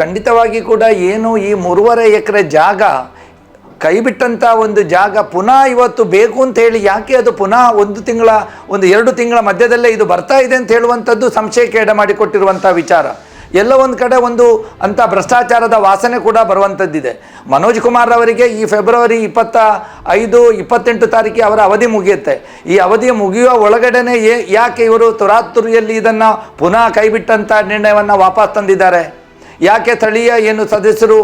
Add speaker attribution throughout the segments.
Speaker 1: ಖಂಡಿತವಾಗಿ ಕೂಡ ಏನು ಈ 3.5 ಎಕರೆ ಜಾಗ ಕೈಬಿಟ್ಟಂಥ ಒಂದು ಜಾಗ ಪುನಃ ಇವತ್ತು ಬೇಕು ಅಂತ ಹೇಳಿ ಯಾಕೆ ಅದು ಪುನಃ 1 ತಿಂಗಳ ಮಧ್ಯದಲ್ಲೇ ಇದು ಬರ್ತಾ ಇದೆ ಅಂತ ಹೇಳುವಂಥದ್ದು ಸಂಶಯಕ್ಕೆ ಎಡೆ ಮಾಡಿಕೊಟ್ಟಿರುವಂಥ ವಿಚಾರ. ಎಲ್ಲ ಒಂದು ಕಡೆ ಅಂಥ ಭ್ರಷ್ಟಾಚಾರದ ವಾಸನೆ ಕೂಡ ಬರುವಂಥದ್ದಿದೆ. ಮನೋಜ್ ಕುಮಾರ್ ಅವರಿಗೆ ಈ ಫೆಬ್ರವರಿ 25-28 ತಾರೀಕಿಗೆ ಅವರ ಅವಧಿ ಮುಗಿಯುತ್ತೆ. ಈ ಅವಧಿ ಮುಗಿಯುವ ಒಳಗಡೆನೆ ಯಾಕೆ ಇವರು ತುರಾತುರಿಯಲ್ಲಿ ಇದನ್ನು ಪುನಃ ಕೈಬಿಟ್ಟಂಥ ನಿರ್ಣಯವನ್ನು ವಾಪಸ್ ತಂದಿದ್ದಾರೆ? ಯಾಕೆ ಸ್ಥಳೀಯ ಸದಸ್ಯರು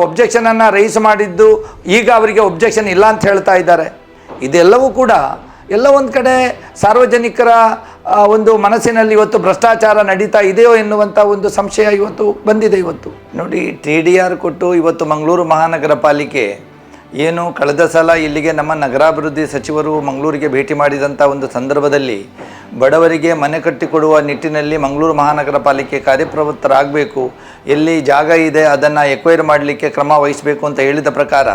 Speaker 1: ಒಬ್ಜೆಕ್ಷನನ್ನು ರೈಸ್ ಮಾಡಿದ್ದು ಈಗ ಅವರಿಗೆ ಒಬ್ಜೆಕ್ಷನ್ ಇಲ್ಲ ಅಂತ ಹೇಳ್ತಾ ಇದ್ದಾರೆ? ಇದೆಲ್ಲವೂ ಕೂಡ ಎಲ್ಲ ಒಂದು ಕಡೆ ಸಾರ್ವಜನಿಕರ ಮನಸ್ಸಿನಲ್ಲಿ ಇವತ್ತು ಭ್ರಷ್ಟಾಚಾರ ನಡೀತಾ ಇದೆಯೋ ಎನ್ನುವಂಥ ಒಂದು ಸಂಶಯ ಇವತ್ತು ಬಂದಿದೆ. ಇವತ್ತು ನೋಡಿ, TDR ಕೊಟ್ಟು ಇವತ್ತು ಮಂಗಳೂರು ಮಹಾನಗರ ಪಾಲಿಕೆ ಕಳೆದ ಸಲ ಇಲ್ಲಿಗೆ ನಮ್ಮ ನಗರಾಭಿವೃದ್ಧಿ ಸಚಿವರು ಮಂಗಳೂರಿಗೆ ಭೇಟಿ ಮಾಡಿದಂಥ ಒಂದು ಸಂದರ್ಭದಲ್ಲಿ ಬಡವರಿಗೆ ಮನೆ ಕಟ್ಟಿಕೊಡುವ ನಿಟ್ಟಿನಲ್ಲಿ ಮಂಗಳೂರು ಮಹಾನಗರ ಪಾಲಿಕೆ ಕಾರ್ಯಪ್ರವೃತ್ತರಾಗಬೇಕು, ಎಲ್ಲಿ ಜಾಗ ಇದೆ ಅದನ್ನು ಎಕ್ವೈರ್ ಮಾಡಲಿಕ್ಕೆ ಕ್ರಮ ವಹಿಸಬೇಕು ಅಂತ ಹೇಳಿದ ಪ್ರಕಾರ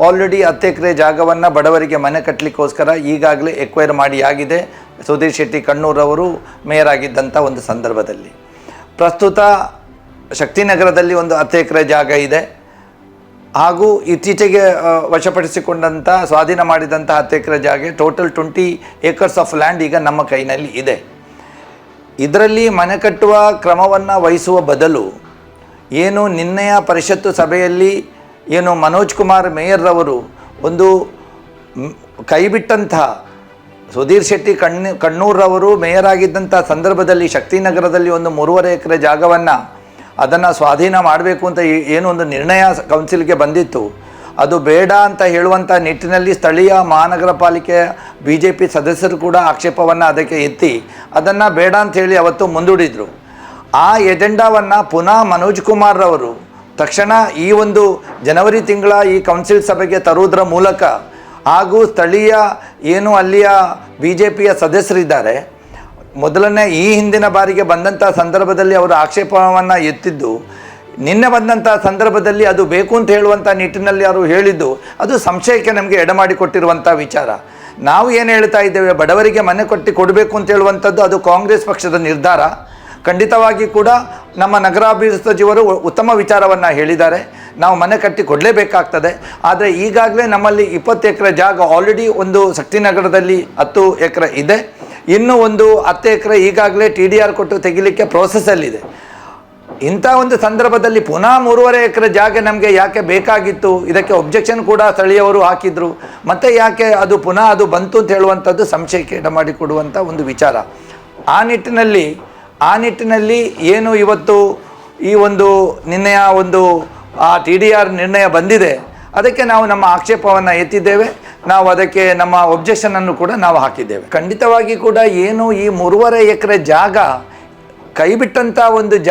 Speaker 1: ಆಲ್ರೆಡಿ 10 ಎಕರೆ ಜಾಗವನ್ನು ಬಡವರಿಗೆ ಮನೆ ಕಟ್ಟಲಿಕ್ಕೋಸ್ಕರ ಈಗಾಗಲೇ ಎಕ್ವೈರ್ ಮಾಡಿ ಆಗಿದೆ. ಸುಧೀರ್ ಶೆಟ್ಟಿ ಕಣ್ಣೂರವರು ಮೇಯರ್ ಆಗಿದ್ದಂಥ ಒಂದು ಸಂದರ್ಭದಲ್ಲಿ ಪ್ರಸ್ತುತ ಶಕ್ತಿನಗರದಲ್ಲಿ 10 ಎಕರೆ ಜಾಗ ಇದೆ. ಹಾಗೂ ಇತ್ತೀಚೆಗೆ ವಶಪಡಿಸಿಕೊಂಡಂಥ ಸ್ವಾಧೀನ ಮಾಡಿದಂಥ 10 ಎಕರೆ ಜಾಗ ಟೋಟಲ್ 20 ಏಕರ್ಸ್ ಆಫ್ ಲ್ಯಾಂಡ್ ಈಗ ನಮ್ಮ ಕೈನಲ್ಲಿ ಇದೆ. ಇದರಲ್ಲಿ ಮನೆ ಕಟ್ಟುವ ಕ್ರಮವನ್ನು ವಹಿಸುವ ಬದಲು ನಿನ್ನೆಯ ಪರಿಷತ್ತು ಸಭೆಯಲ್ಲಿ ಮನೋಜ್ ಕುಮಾರ್ ಮೇಯರ್ರವರು ಕೈಬಿಟ್ಟಂಥ ಸುಧೀರ್ ಶೆಟ್ಟಿ ಕಣ್ಣೂರವರು ಮೇಯರ್ ಆಗಿದ್ದಂಥ ಸಂದರ್ಭದಲ್ಲಿ ಶಕ್ತಿನಗರದಲ್ಲಿ 3.5 ಎಕರೆ ಜಾಗವನ್ನು ಅದನ್ನು ಸ್ವಾಧೀನ ಮಾಡಬೇಕು ಅಂತ ಒಂದು ನಿರ್ಣಯ ಕೌನ್ಸಿಲ್ಗೆ ಬಂದಿತ್ತು. ಅದು ಬೇಡ ಅಂತ ಹೇಳುವಂಥ ನಿಟ್ಟಿನಲ್ಲಿ ಸ್ಥಳೀಯ ಮಹಾನಗರ ಪಾಲಿಕೆಯ BJP ಸದಸ್ಯರು ಕೂಡ ಆಕ್ಷೇಪವನ್ನು ಅದಕ್ಕೆ ಎತ್ತಿ ಅದನ್ನು ಬೇಡ ಅಂಥೇಳಿ ಅವತ್ತು ಮುಂದೂಡಿದರು. ಆ ಎಜೆಂಡಾವನ್ನು ಪುನಃ ಮನೋಜ್ ಕುಮಾರ್ ಅವರು ತಕ್ಷಣ ಈ ಜನವರಿ ತಿಂಗಳ ಈ ಕೌನ್ಸಿಲ್ ಸಭೆಗೆ ತರುವುದರ ಮೂಲಕ ಹಾಗೂ ಸ್ಥಳೀಯ ಅಲ್ಲಿಯ BJPಯ ಸದಸ್ಯರಿದ್ದಾರೆ ಮೊದಲನೇ ಈ ಹಿಂದಿನ ಬಾರಿಗೆ ಬಂದಂಥ ಸಂದರ್ಭದಲ್ಲಿ ಅವರು ಆಕ್ಷೇಪವನ್ನು ಎತ್ತಿದ್ದು, ನಿನ್ನೆ ಬಂದಂಥ ಸಂದರ್ಭದಲ್ಲಿ ಅದು ಬೇಕು ಅಂತ ಹೇಳುವಂಥ ನಿಟ್ಟಿನಲ್ಲಿ ಅವರು ಹೇಳಿದ್ದು ಅದು ಸಂಶಯಕ್ಕೆ ನಮಗೆ ಎಡೆಮಾಡಿಕೊಟ್ಟಿರುವಂಥ ವಿಚಾರ. ನಾವು ಏನು ಹೇಳ್ತಾ ಇದ್ದೇವೆ, ಬಡವರಿಗೆ ಮನೆ ಕೊಡಬೇಕು ಅಂತ ಹೇಳುವಂಥದ್ದು ಅದು ಕಾಂಗ್ರೆಸ್ ಪಕ್ಷದ ನಿರ್ಧಾರ. ಖಂಡಿತವಾಗಿ ಕೂಡ ನಮ್ಮ ನಗರಾಭಿವೃದ್ಧಿ ಸಚಿವರು ಉತ್ತಮ ವಿಚಾರವನ್ನು ಹೇಳಿದ್ದಾರೆ, ನಾವು ಮನೆ ಕಟ್ಟಿ ಕೊಡಲೇಬೇಕಾಗ್ತದೆ. ಆದರೆ ಈಗಾಗಲೇ ನಮ್ಮಲ್ಲಿ 20 ಎಕರೆ ಜಾಗ ಆಲ್ರೆಡಿ ಶಕ್ತಿನಗರದಲ್ಲಿ 10 ಎಕರೆ ಇದೆ, ಇನ್ನೂ 10 ಎಕರೆ ಈಗಾಗಲೇ TDR ಕೊಟ್ಟು ತೆಗಿಲಿಕ್ಕೆ ಪ್ರೋಸೆಸ್ಸಲ್ಲಿದೆ. ಇಂಥ ಸಂದರ್ಭದಲ್ಲಿ ಪುನಃ 3.5 ಎಕರೆ ಜಾಗ ನಮಗೆ ಯಾಕೆ ಬೇಕಾಗಿತ್ತು? ಇದಕ್ಕೆ ಒಬ್ಜೆಕ್ಷನ್ ಕೂಡ ಸ್ಥಳೀಯವರು ಹಾಕಿದರು. ಮತ್ತು ಯಾಕೆ ಅದು ಪುನಃ ಅದು ಬಂತು ಅಂತ ಹೇಳುವಂಥದ್ದು ಸಂಶಯಕ್ಕೆ ಎಡೆ ಮಾಡಿಕೊಡುವಂಥ ಒಂದು ವಿಚಾರ. ಆ ನಿಟ್ಟಿನಲ್ಲಿ ಇವತ್ತು ಈ ನಿನ್ನೆಯ TDR ನಿರ್ಣಯ ಬಂದಿದೆ, ಅದಕ್ಕೆ ನಾವು ನಮ್ಮ ಆಕ್ಷೇಪವನ್ನು ಎತ್ತಿದ್ದೇವೆ. ನಾವು ಅದಕ್ಕೆ ನಮ್ಮ ಒಬ್ಜೆಕ್ಷನನ್ನು ಕೂಡ ನಾವು ಹಾಕಿದ್ದೇವೆ. ಖಂಡಿತವಾಗಿ ಕೂಡ ಈ 3.5 ಎಕರೆ ಜಾಗ ಕೈಬಿಟ್ಟಂಥ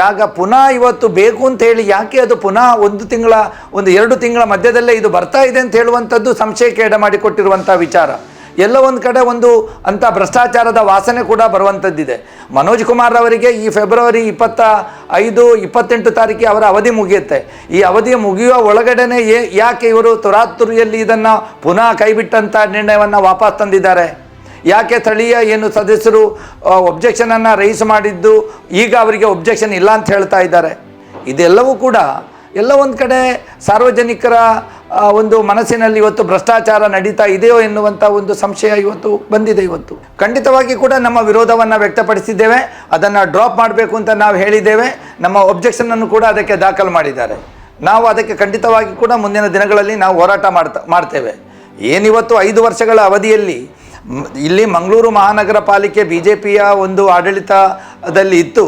Speaker 1: ಜಾಗ ಪುನಃ ಇವತ್ತು ಬೇಕು ಅಂತ ಹೇಳಿ ಯಾಕೆ ಅದು ಪುನಃ 2 ತಿಂಗಳ ಮಧ್ಯದಲ್ಲೇ ಇದು ಬರ್ತಾ ಇದೆ ಅಂತ ಹೇಳುವಂಥದ್ದು ಸಂಶಯಕ್ಕೆ ಎಡೆ ಮಾಡಿಕೊಟ್ಟಿರುವಂಥ ವಿಚಾರ. ಎಲ್ಲ ಒಂದು ಕಡೆ ಅಂಥ ಭ್ರಷ್ಟಾಚಾರದ ವಾಸನೆ ಕೂಡ ಬರುವಂಥದ್ದಿದೆ. ಮನೋಜ್ ಕುಮಾರ್ ಅವರಿಗೆ ಈ ಫೆಬ್ರವರಿ 25-28 ತಾರೀಕಿಗೆ ಅವರ ಅವಧಿ ಮುಗಿಯುತ್ತೆ. ಈ ಅವಧಿ ಮುಗಿಯುವ ಒಳಗಡೆನೆ ಯಾಕೆ ಇವರು ತುರಾತುರಿಯಲ್ಲಿ ಇದನ್ನು ಪುನಃ ಕೈಬಿಟ್ಟಂಥ ನಿರ್ಣಯವನ್ನು ವಾಪಸ್ ತಂದಿದ್ದಾರೆ? ಯಾಕೆ ಸ್ಥಳೀಯ ಸದಸ್ಯರು ಒಬ್ಜೆಕ್ಷನನ್ನು ರೈಸ್ ಮಾಡಿದ್ದು ಈಗ ಅವರಿಗೆ ಒಬ್ಜೆಕ್ಷನ್ ಇಲ್ಲ ಅಂತ ಹೇಳ್ತಾ ಇದ್ದಾರೆ? ಇದೆಲ್ಲವೂ ಕೂಡ ಎಲ್ಲ ಒಂದು ಕಡೆ ಸಾರ್ವಜನಿಕರ ಮನಸ್ಸಿನಲ್ಲಿ ಇವತ್ತು ಭ್ರಷ್ಟಾಚಾರ ನಡೀತಾ ಇದೆಯೋ ಎನ್ನುವಂಥ ಒಂದು ಸಂಶಯ ಇವತ್ತು ಬಂದಿದೆ. ಇವತ್ತು ಖಂಡಿತವಾಗಿ ಕೂಡ ನಮ್ಮ ವಿರೋಧವನ್ನು ವ್ಯಕ್ತಪಡಿಸಿದ್ದೇವೆ, ಅದನ್ನು ಡ್ರಾಪ್ ಮಾಡಬೇಕು ಅಂತ ನಾವು ಹೇಳಿದ್ದೇವೆ. ನಮ್ಮ ಒಬ್ಜೆಕ್ಷನನ್ನು ಕೂಡ ಅದಕ್ಕೆ ದಾಖಲು ಮಾಡಿದ್ದಾರೆ. ನಾವು ಅದಕ್ಕೆ ಖಂಡಿತವಾಗಿ ಕೂಡ ಮುಂದಿನ ದಿನಗಳಲ್ಲಿ ನಾವು ಹೋರಾಟ ಮಾಡ್ತೇವೆ. ಏನಿವತ್ತು 5 ವರ್ಷಗಳ ಅವಧಿಯಲ್ಲಿ ಇಲ್ಲಿ ಮಂಗಳೂರು ಮಹಾನಗರ ಪಾಲಿಕೆ BJPಯ ಆಡಳಿತದಲ್ಲಿ ಇತ್ತು,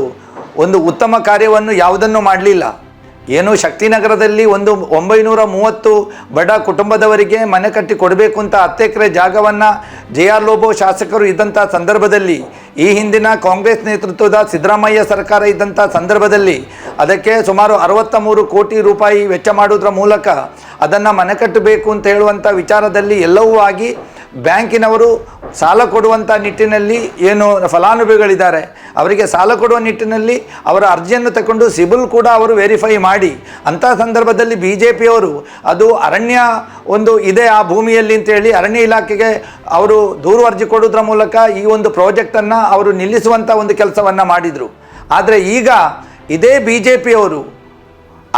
Speaker 1: ಉತ್ತಮ ಕಾರ್ಯವನ್ನು ಯಾವುದನ್ನು ಮಾಡಲಿಲ್ಲ. ಶಕ್ತಿನಗರದಲ್ಲಿ 930 ಬಡ ಕುಟುಂಬದವರಿಗೆ ಮನೆ ಕಟ್ಟಿ ಕೊಡಬೇಕು ಅಂತ 10 ಎಕರೆ ಜಾಗವನ್ನು JR ಲೋಬೋ ಶಾಸಕರು ಇದ್ದಂಥ ಸಂದರ್ಭದಲ್ಲಿ, ಈ ಹಿಂದಿನ ಕಾಂಗ್ರೆಸ್ ನೇತೃತ್ವದ ಸಿದ್ದರಾಮಯ್ಯ ಸರ್ಕಾರ ಇದ್ದಂಥ ಸಂದರ್ಭದಲ್ಲಿ ಅದಕ್ಕೆ ಸುಮಾರು 63 ಕೋಟಿ ರೂಪಾಯಿ ವೆಚ್ಚ ಮಾಡುವುದರ ಮೂಲಕ ಅದನ್ನು ಮನೆ ಕಟ್ಟಬೇಕು ಅಂತ ಹೇಳುವಂಥ ವಿಚಾರದಲ್ಲಿ ಎಲ್ಲವೂ ಆಗಿ ಬ್ಯಾಂಕಿನವರು ಸಾಲ ಕೊಡುವಂಥ ನಿಟ್ಟಿನಲ್ಲಿ ಫಲಾನುಭವಿಗಳಿದ್ದಾರೆ ಅವರಿಗೆ ಸಾಲ ಕೊಡುವ ನಿಟ್ಟಿನಲ್ಲಿ ಅವರ ಅರ್ಜಿಯನ್ನು ತಗೊಂಡು ಸಿಬಿಲ್ ಕೂಡ ಅವರು ವೆರಿಫೈ ಮಾಡಿ ಅಂಥ ಸಂದರ್ಭದಲ್ಲಿ BJPಯವರು ಅದು ಅರಣ್ಯ ಇದೆ ಆ ಭೂಮಿಯಲ್ಲಿ ಅಂತೇಳಿ ಅರಣ್ಯ ಇಲಾಖೆಗೆ ಅವರು ದೂರು ಅರ್ಜಿ ಕೊಡೋದ್ರ ಮೂಲಕ ಈ ಪ್ರಾಜೆಕ್ಟನ್ನು ಅವರು ನಿಲ್ಲಿಸುವಂಥ ಕೆಲಸವನ್ನು ಮಾಡಿದರು. ಆದರೆ ಈಗ ಇದೇ BJPಯವರು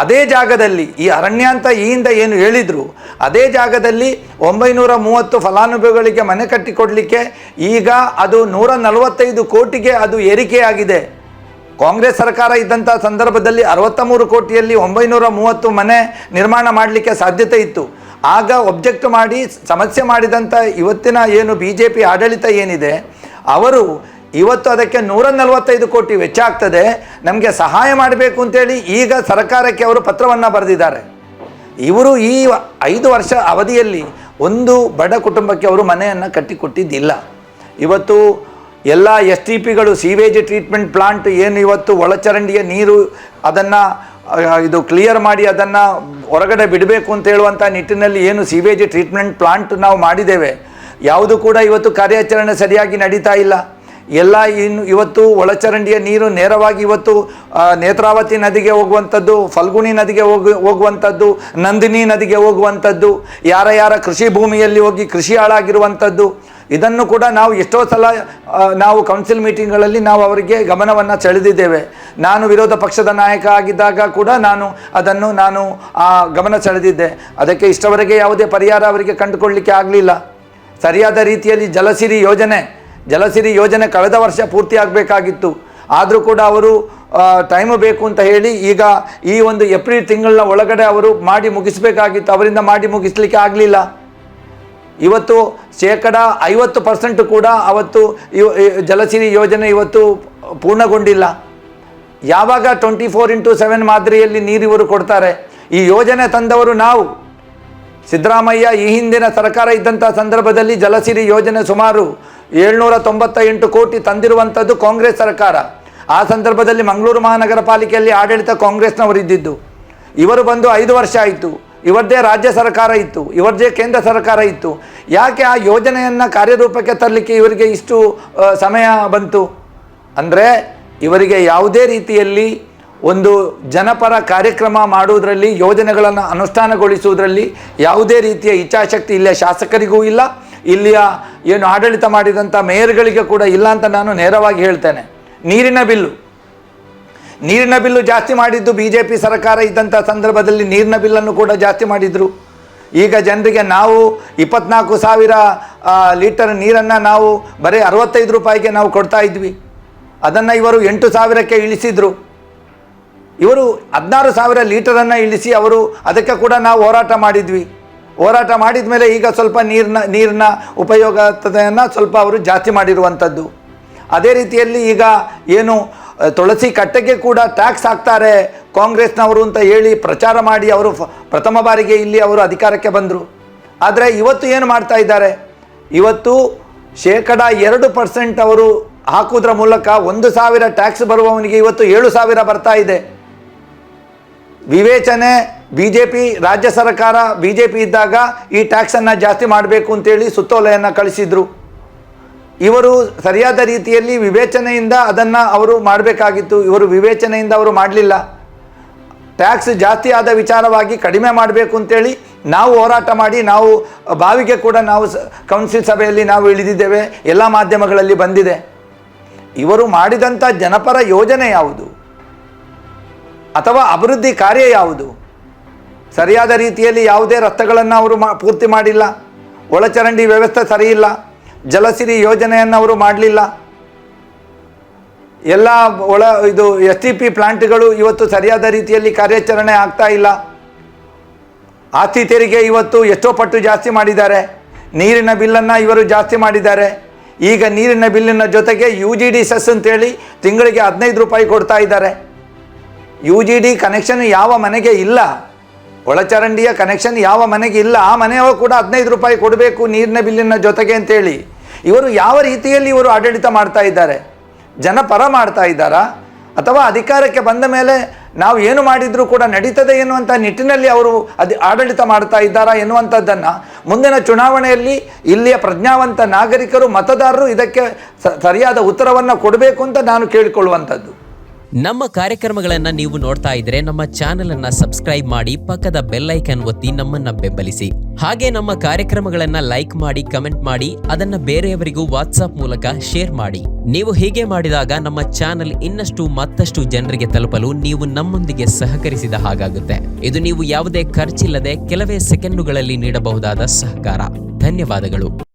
Speaker 1: ಅದೇ ಜಾಗದಲ್ಲಿ ಈ ಅರಣ್ಯ ಅಂತ ಈಯಿಂದ ಏನು ಹೇಳಿದರು, ಅದೇ ಜಾಗದಲ್ಲಿ 930 ಫಲಾನುಭವಿಗಳಿಗೆ ಮನೆ ಕಟ್ಟಿಕೊಡಲಿಕ್ಕೆ ಈಗ ಅದು 145 ಕೋಟಿಗೆ ಅದು ಏರಿಕೆಯಾಗಿದೆ. ಕಾಂಗ್ರೆಸ್ ಸರ್ಕಾರ ಇದ್ದಂಥ ಸಂದರ್ಭದಲ್ಲಿ 63 ಕೋಟಿಯಲ್ಲಿ 930 ಮನೆ ನಿರ್ಮಾಣ ಮಾಡಲಿಕ್ಕೆ ಸಾಧ್ಯತೆ ಇತ್ತು. ಆಗ ಒಬ್ಜೆಕ್ಟ್ ಮಾಡಿ ಸಮಸ್ಯೆ ಮಾಡಿದಂಥ ಇವತ್ತಿನ ಏನು BJP ಆಡಳಿತ ಏನಿದೆ, ಅವರು ಇವತ್ತು ಅದಕ್ಕೆ 145 ಕೋಟಿ ವೆಚ್ಚ ಆಗ್ತದೆ, ನಮಗೆ ಸಹಾಯ ಮಾಡಬೇಕು ಅಂತೇಳಿ ಈಗ ಸರ್ಕಾರಕ್ಕೆ ಅವರು ಪತ್ರವನ್ನು ಬರೆದಿದ್ದಾರೆ. ಇವರು ಈ 5 ವರ್ಷ ಅವಧಿಯಲ್ಲಿ ಒಂದು ಬಡ ಕುಟುಂಬಕ್ಕೆ ಅವರು ಮನೆಯನ್ನು ಕಟ್ಟಿಕೊಟ್ಟಿದ್ದಿಲ್ಲ. ಇವತ್ತು ಎಲ್ಲ STPಗಳು ಸೀವೇಜ್ ಟ್ರೀಟ್ಮೆಂಟ್ ಪ್ಲಾಂಟ್ ಏನು ಇವತ್ತು ಒಳಚರಂಡಿಯ ನೀರು ಅದನ್ನು ಇದು ಕ್ಲಿಯರ್ ಮಾಡಿ ಅದನ್ನು ಹೊರಗಡೆ ಬಿಡಬೇಕು ಅಂತ ಹೇಳುವಂಥ ನಿಟ್ಟಿನಲ್ಲಿ ಏನು ಸೀವೇಜ್ ಟ್ರೀಟ್ಮೆಂಟ್ ಪ್ಲಾಂಟ್ ನಾವು ಮಾಡಿದ್ದೇವೆ, ಯಾವುದು ಕೂಡ ಇವತ್ತು ಕಾರ್ಯಾಚರಣೆ ಸರಿಯಾಗಿ ನಡೀತಾ ಇಲ್ಲ. ಎಲ್ಲ ಇವತ್ತು ಒಳಚರಂಡಿಯ ನೀರು ನೇರವಾಗಿ ಇವತ್ತು ನೇತ್ರಾವತಿ ನದಿಗೆ ಹೋಗುವಂಥದ್ದು, ಫಲ್ಗುಣಿ ನದಿಗೆ ಹೋಗುವಂಥದ್ದು, ನಂದಿನಿ ನದಿಗೆ ಹೋಗುವಂಥದ್ದು, ಯಾರ ಕೃಷಿ ಭೂಮಿಯಲ್ಲಿ ಹೋಗಿ ಕೃಷಿ ಹಾಳಾಗಿರುವಂಥದ್ದು. ಇದನ್ನು ಕೂಡ ನಾವು ಎಷ್ಟೋ ಸಲ ನಾವು ಕೌನ್ಸಿಲ್ ಮೀಟಿಂಗ್ಗಳಲ್ಲಿ ನಾವು ಅವರಿಗೆ ಗಮನವನ್ನು ಸೆಳೆದಿದ್ದೇವೆ. ನಾನು ವಿರೋಧ ಪಕ್ಷದ ನಾಯಕ ಆಗಿದ್ದಾಗ ಕೂಡ ನಾನು ಗಮನ ಸೆಳೆದಿದ್ದೆ. ಅದಕ್ಕೆ ಇಷ್ಟವರೆಗೆ ಯಾವುದೇ ಪರಿಹಾರ ಅವರಿಗೆ ಕಂಡುಕೊಳ್ಳಲಿಕ್ಕೆ ಆಗಲಿಲ್ಲ. ಸರಿಯಾದ ರೀತಿಯಲ್ಲಿ ಜಲಸಿರಿ ಯೋಜನೆ ಕಳೆದ ವರ್ಷ ಪೂರ್ತಿ ಆಗಬೇಕಾಗಿತ್ತು. ಆದರೂ ಕೂಡ ಅವರು ಟೈಮು ಬೇಕು ಅಂತ ಹೇಳಿ ಈಗ ಈ ಒಂದು ಏಪ್ರಿಲ್ ತಿಂಗಳ ಒಳಗಡೆ ಅವರು ಮಾಡಿ ಮುಗಿಸಬೇಕಾಗಿತ್ತು, ಅವರಿಂದ ಮಾಡಿ ಮುಗಿಸಲಿಕ್ಕೆ ಆಗಲಿಲ್ಲ. ಇವತ್ತು 50% ಕೂಡ ಅವತ್ತು ಜಲಸಿರಿ ಯೋಜನೆ ಇವತ್ತು ಪೂರ್ಣಗೊಂಡಿಲ್ಲ. ಯಾವಾಗ 24x7 ಮಾದರಿಯಲ್ಲಿ ನೀರು ಇವರು ಕೊಡ್ತಾರೆ? ಈ ಯೋಜನೆ ತಂದವರು ನಾವು. ಸಿದ್ದರಾಮಯ್ಯ ಈ ಹಿಂದಿನ ಸರ್ಕಾರ ಇದ್ದಂಥ ಸಂದರ್ಭದಲ್ಲಿ ಜಲಸಿರಿ ಯೋಜನೆ ಸುಮಾರು 798 ಕೋಟಿ ತಂದಿರುವಂಥದ್ದು ಕಾಂಗ್ರೆಸ್ ಸರ್ಕಾರ. ಆ ಸಂದರ್ಭದಲ್ಲಿ ಮಂಗಳೂರು ಮಹಾನಗರ ಪಾಲಿಕೆಯಲ್ಲಿ ಆಡಳಿತ ಕಾಂಗ್ರೆಸ್ನವರಿದ್ದಿದ್ದು. ಇವರು ಬಂದು 5 ವರ್ಷ ಆಯಿತು. ಇವರದೇ ರಾಜ್ಯ ಸರ್ಕಾರ ಇತ್ತು, ಇವರದೇ ಕೇಂದ್ರ ಸರ್ಕಾರ ಇತ್ತು. ಯಾಕೆ ಆ ಯೋಜನೆಯನ್ನು ಕಾರ್ಯರೂಪಕ್ಕೆ ತರಲಿಕ್ಕೆ ಇವರಿಗೆ ಇಷ್ಟು ಸಮಯ ಬಂತು? ಅಂದರೆ ಇವರಿಗೆ ಯಾವುದೇ ರೀತಿಯಲ್ಲಿ ಒಂದು ಜನಪರ ಕಾರ್ಯಕ್ರಮ ಮಾಡುವುದರಲ್ಲಿ, ಯೋಜನೆಗಳನ್ನು ಅನುಷ್ಠಾನಗೊಳಿಸುವುದರಲ್ಲಿ ಯಾವುದೇ ರೀತಿಯ ಇಚ್ಛಾಶಕ್ತಿ ಇಲ್ಲಿಯ ಶಾಸಕರಿಗೂ ಇಲ್ಲ, ಇಲ್ಲಿಯ ಏನು ಆಡಳಿತ ಮಾಡಿದಂಥ ಮೇಯರ್ಗಳಿಗೆ ಕೂಡ ಇಲ್ಲ ಅಂತ ನಾನು ನೇರವಾಗಿ ಹೇಳ್ತೇನೆ. ನೀರಿನ ಬಿಲ್ಲು ಜಾಸ್ತಿ ಮಾಡಿದ್ದು BJP ಸರ್ಕಾರ ಇದ್ದಂಥ ಸಂದರ್ಭದಲ್ಲಿ ನೀರಿನ ಬಿಲ್ಲನ್ನು ಕೂಡ ಜಾಸ್ತಿ ಮಾಡಿದರು. ಈಗ ಜನರಿಗೆ ನಾವು 24,000 ಲೀಟರ್ ನೀರನ್ನು ನಾವು ಬರೀ 65 ರೂಪಾಯಿಗೆ ನಾವು ಕೊಡ್ತಾ ಇದ್ವಿ. ಅದನ್ನು ಇವರು 8,000ಕ್ಕೆ ಇಳಿಸಿದರು. ಇವರು 16,000 ಲೀಟರನ್ನು ಇಳಿಸಿ ಅವರು ಅದಕ್ಕೆ ಕೂಡ ನಾವು ಹೋರಾಟ ಮಾಡಿದ್ವಿ. ಹೋರಾಟ ಮಾಡಿದ ಮೇಲೆ ಈಗ ಸ್ವಲ್ಪ ನೀರಿನ ಉಪಯೋಗತೆಯನ್ನು ಸ್ವಲ್ಪ ಅವರು ಜಾಸ್ತಿ ಮಾಡಿರುವಂಥದ್ದು. ಅದೇ ರೀತಿಯಲ್ಲಿ ಈಗ ಏನು ತುಳಸಿ ಕಟ್ಟೆಗೆ ಕೂಡ ಟ್ಯಾಕ್ಸ್ ಹಾಕ್ತಾರೆ ಕಾಂಗ್ರೆಸ್ನವರು ಅಂತ ಹೇಳಿ ಪ್ರಚಾರ ಮಾಡಿ ಅವರು ಪ್ರಥಮ ಬಾರಿಗೆ ಇಲ್ಲಿ ಅವರು ಅಧಿಕಾರಕ್ಕೆ ಬಂದರು. ಆದರೆ ಇವತ್ತು ಏನು ಮಾಡ್ತಾ ಇದ್ದಾರೆ? ಇವತ್ತು 2% ಅವರು ಹಾಕುವುದರ ಮೂಲಕ 1,000 ಟ್ಯಾಕ್ಸ್ ಬರುವವನಿಗೆ ಇವತ್ತು 7,000 ಬರ್ತಾ ಇದೆ. ವಿವೇಚನೆ BJP ರಾಜ್ಯ ಸರ್ಕಾರ BJP ಇದ್ದಾಗ ಈ ಟ್ಯಾಕ್ಸನ್ನು ಜಾಸ್ತಿ ಮಾಡಬೇಕು ಅಂತೇಳಿ ಸುತ್ತೋಲೆಯನ್ನು ಕಳಿಸಿದರು. ಇವರು ಸರಿಯಾದ ರೀತಿಯಲ್ಲಿ ವಿವೇಚನೆಯಿಂದ ಅದನ್ನು ಅವರು ಮಾಡಬೇಕಾಗಿತ್ತು. ಇವರು ವಿವೇಚನೆಯಿಂದ ಅವರು ಮಾಡಲಿಲ್ಲ. ಟ್ಯಾಕ್ಸ್ ಜಾಸ್ತಿ ಆದ ವಿಚಾರವಾಗಿ ಕಡಿಮೆ ಮಾಡಬೇಕು ಅಂತೇಳಿ ನಾವು ಹೋರಾಟ ಮಾಡಿ ನಾವು ಬಾವಿಗೆ ಕೂಡ ನಾವು ಕೌನ್ಸಿಲ್ ಸಭೆಯಲ್ಲಿ ನಾವು ಇಳಿದಿದ್ದೇವೆ, ಎಲ್ಲ ಮಾಧ್ಯಮಗಳಲ್ಲಿ ಬಂದಿದೆ. ಇವರು ಮಾಡಿದಂಥ ಜನಪರ ಯೋಜನೆ ಯಾವುದು ಅಥವಾ ಅಭಿವೃದ್ಧಿ ಕಾರ್ಯ ಯಾವುದು? ಸರಿಯಾದ ರೀತಿಯಲ್ಲಿ ಯಾವುದೇ ರಸ್ತೆಗಳನ್ನು ಅವರು ಪೂರ್ತಿ ಮಾಡಿಲ್ಲ, ಒಳಚರಂಡಿ ವ್ಯವಸ್ಥೆ ಸರಿಯಿಲ್ಲ, ಜಲಸಿರಿ ಯೋಜನೆಯನ್ನು ಅವರು ಮಾಡಲಿಲ್ಲ. ಎಲ್ಲ STP ಪ್ಲಾಂಟ್ಗಳು ಇವತ್ತು ಸರಿಯಾದ ರೀತಿಯಲ್ಲಿ ಕಾರ್ಯಾಚರಣೆ ಆಗ್ತಾ ಇಲ್ಲ. ಆಸ್ತಿ ತೆರಿಗೆ ಇವತ್ತು ಎಷ್ಟೋ ಪಟ್ಟು ಜಾಸ್ತಿ ಮಾಡಿದ್ದಾರೆ. ನೀರಿನ ಬಿಲ್ಲನ್ನು ಇವರು ಜಾಸ್ತಿ ಮಾಡಿದ್ದಾರೆ. ಈಗ ನೀರಿನ ಬಿಲ್ಲಿನ ಜೊತೆಗೆ UGD ಸೆಸ್ ಅಂತೇಳಿ ತಿಂಗಳಿಗೆ 15 ರೂಪಾಯಿ ಕೊಡ್ತಾ ಇದ್ದಾರೆ. UGD ಕನೆಕ್ಷನ್ ಯಾವ ಮನೆಗೆ ಇಲ್ಲ, ಒಳಚರಂಡಿಯ ಕನೆಕ್ಷನ್ ಯಾವ ಮನೆಗೆ ಇಲ್ಲ, ಆ ಮನೆಯವರು ಕೂಡ 15 ರೂಪಾಯಿ ಕೊಡಬೇಕು ನೀರಿನ ಬಿಲ್ಲಿನ ಜೊತೆಗೆ ಅಂತೇಳಿ ಇವರು ಯಾವ ರೀತಿಯಲ್ಲಿ ಇವರು ಆಡಳಿತ ಮಾಡ್ತಾ ಇದ್ದಾರೆ? ಜನಪರ ಮಾಡ್ತಾ ಇದ್ದಾರಾ ಅಥವಾ ಅಧಿಕಾರಕ್ಕೆ ಬಂದ ಮೇಲೆ ನಾವು ಏನು ಮಾಡಿದರೂ ಕೂಡ ನಡೀತದೆ ಎನ್ನುವಂಥ ನಿಟ್ಟಿನಲ್ಲಿ ಅವರು ಆಡಳಿತ ಮಾಡ್ತಾ ಇದ್ದಾರಾ ಎನ್ನುವಂಥದ್ದನ್ನು ಮುಂದಿನ ಚುನಾವಣೆಯಲ್ಲಿ ಇಲ್ಲಿಯ ಪ್ರಜ್ಞಾವಂತ ನಾಗರಿಕರು ಮತದಾರರು ಇದಕ್ಕೆ ಸರಿಯಾದ ಉತ್ತರವನ್ನು ಕೊಡಬೇಕು ಅಂತ ನಾನು ಕೇಳಿಕೊಳ್ಳುವಂಥದ್ದು.
Speaker 2: ನಮ್ಮ ಕಾರ್ಯಕ್ರಮಗಳನ್ನ ನೀವು ನೋಡ್ತಾ ಇದ್ರೆ ನಮ್ಮ ಚಾನೆಲ್ ಅನ್ನ ಸಬ್ಸ್ಕ್ರೈಬ್ ಮಾಡಿ, ಪಕ್ಕದ ಬೆಲ್ ಐಕಾನ್ ಒತ್ತಿ ನಮ್ಮನ್ನ ಬೆಂಬಲಿಸಿ. ಹಾಗೆ ನಮ್ಮ ಕಾರ್ಯಕ್ರಮಗಳನ್ನ ಲೈಕ್ ಮಾಡಿ, ಕಮೆಂಟ್ ಮಾಡಿ, ಅದನ್ನ ಬೇರೆಯವರಿಗೂ ವಾಟ್ಸ್ಆಪ್ ಮೂಲಕ ಶೇರ್ ಮಾಡಿ. ನೀವು ಹೀಗೆ ಮಾಡಿದಾಗ ನಮ್ಮ ಚಾನೆಲ್ ಮತ್ತಷ್ಟು ಜನರಿಗೆ ತಲುಪಲು ನೀವು ನಮ್ಮೊಂದಿಗೆ ಸಹಕರಿಸಿದ ಹಾಗಾಗುತ್ತೆ. ಇದು ನೀವು ಯಾವುದೇ ಖರ್ಚಿಲ್ಲದೆ ಕೆಲವೇ ಸೆಕೆಂಡುಗಳಲ್ಲಿ ನೀಡಬಹುದಾದ ಸಹಕಾರ. ಧನ್ಯವಾದಗಳು.